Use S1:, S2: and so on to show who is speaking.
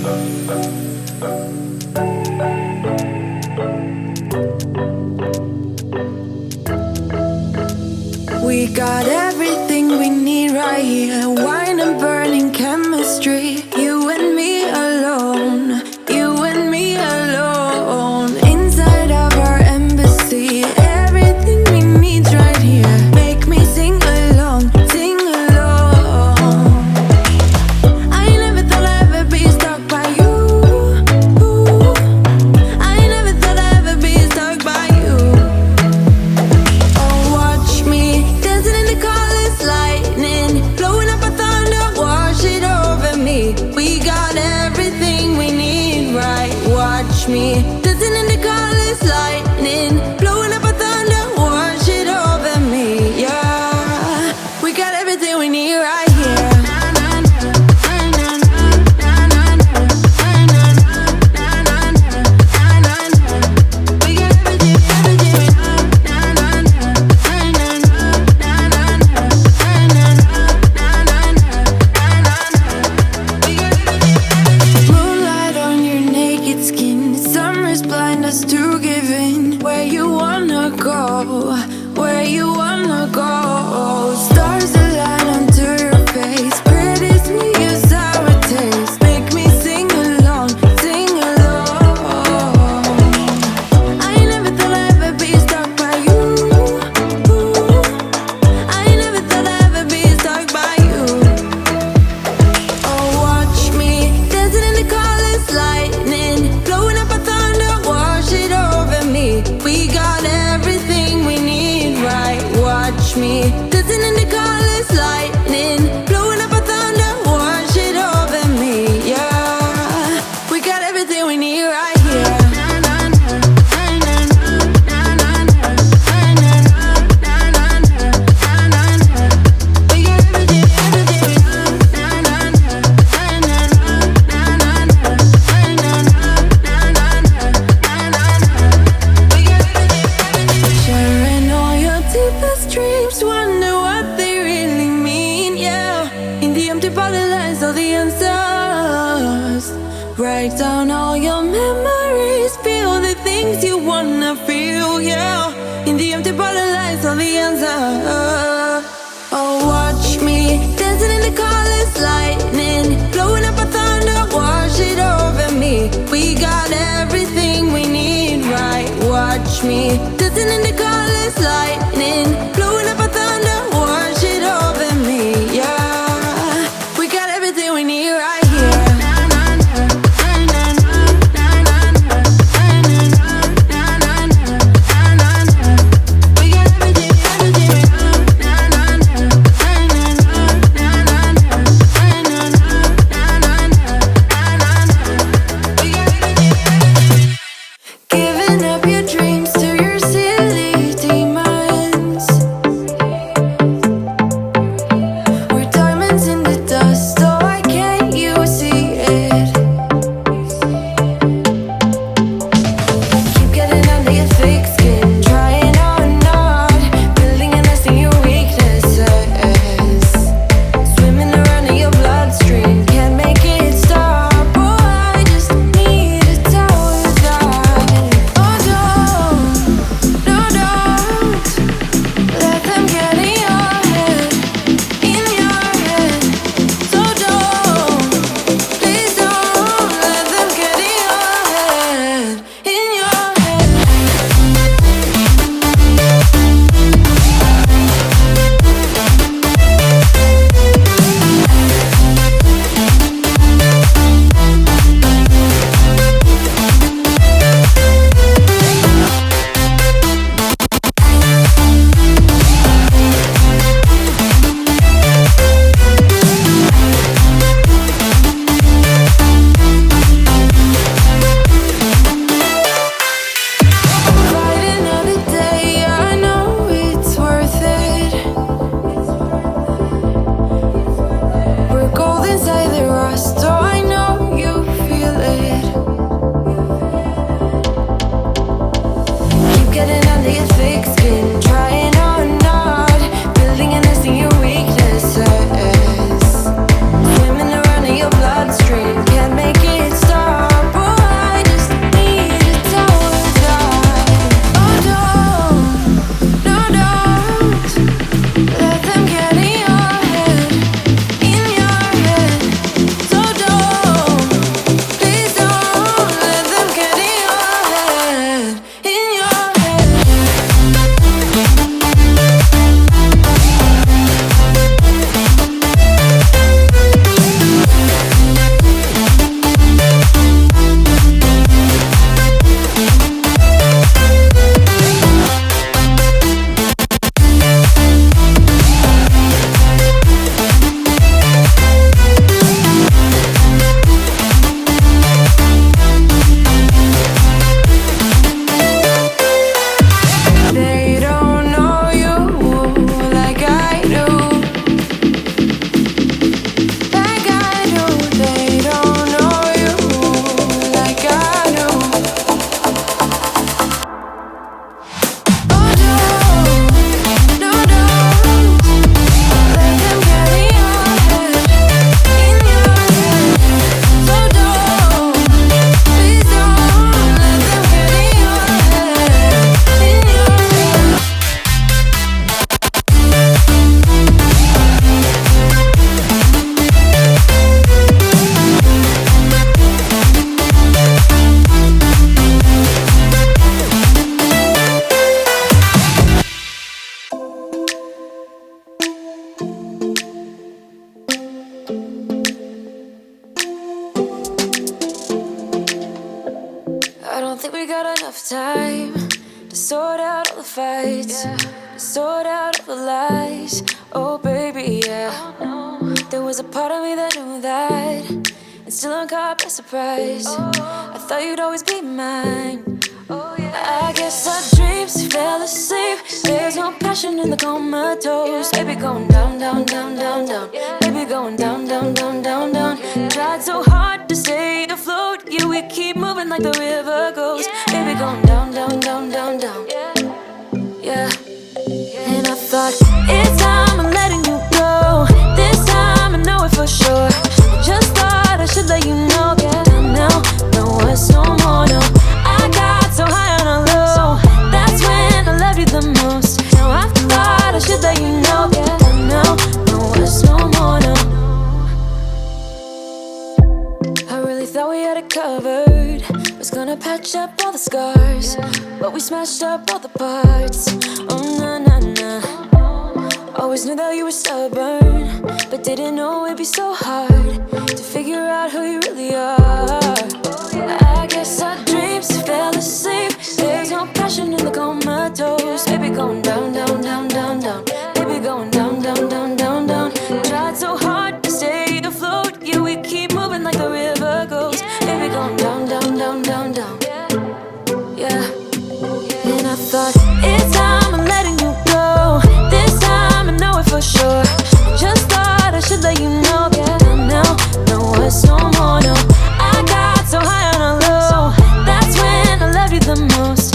S1: We got everything we need right here. Wine and burning chemistry. You and me alone. You and me alone. Inside of our embassy. Everything we need's right here. Make me sing along, sing along. I never thought I'd ever be stuck by you. I never thought I'd ever be stuck by you. Oh, watch me dancing in the colors, lightning, blowing up a thunder, wash it over me. We got everything we need, right? Watch me dancing in the colors, lightning, blowing up a thunder, wash it over me. Yeah, we got everything we need right here. Moonlight on your naked skin, summer's blind us to giving. Where you wanna go, where you wanna go. Stars align onto your face, pretty sweet your sour taste. Make me sing along, sing along. I never thought I'd ever be stuck by you. I never thought I'd ever be stuck by you. Oh, watch me dancing in the colors, lightning, blowing up a thunder, wash it over me. We got everything we need, right? Watch me dancing in the colors, lightning, blowing up a thunder, wash it over me. Yeah, we got everything we need right here. Sharing all your deepest dreams, wonder what they really mean, yeah. In the empty bottle lies all the answers. Write down all your memories, feel the things you wanna feel, yeah. In the empty bottle lies all the answers. Oh, watch me dancing in the colors, lightning, blowing up a thunder, wash it over me. We got everything we need, right? Watch me dancing in the colors, lightning, blowing up a thunder, wash it over me. Yeah, we got everything we need right here. We got everything, everything. think we got enough time to sort out all the fights, to sort out all the lies. Oh baby, yeah. There was a part of me that knew that, and still I'm caught by surprise. I thought you'd always be mine. I guess our dreams fell asleep. There's no passion in the comatose. Baby going down, down, down, down, down. Baby going down, down, down, down, down. Tried so hard to stay afloat. Yeah, we keep moving like the river goes. Baby going down, down, down, down, down. Yeah. And I thought, it's time I'm letting you go. This time I know it for sure. I just thought I should let you know. Yeah, now, no words no more, no. I got so high on a low. That's when I loved you the most. Now I thought I should let you know. Yeah, now, no words no more, no. I really thought we had it covered. Was gonna patch up all the scars, but we smashed up all the parts. Oh na na na. Always knew that you were stubborn, but didn't know it'd be so hard to figure out who you really are. I guess our dreams fell asleep. There's no passion in the comatose. Baby going down, down, down, down, down. Baby going down, down, down, down, down. Tried so hard to stay afloat. Yeah, we keep moving like the river goes. Baby going down, down, down, down, down. Yeah. And I thought, it's time I'm letting you go. This time I know it for sure. I just thought I should let you know. Yeah, now, no words no more, no. I got so high on a low. That's when I loved you the most.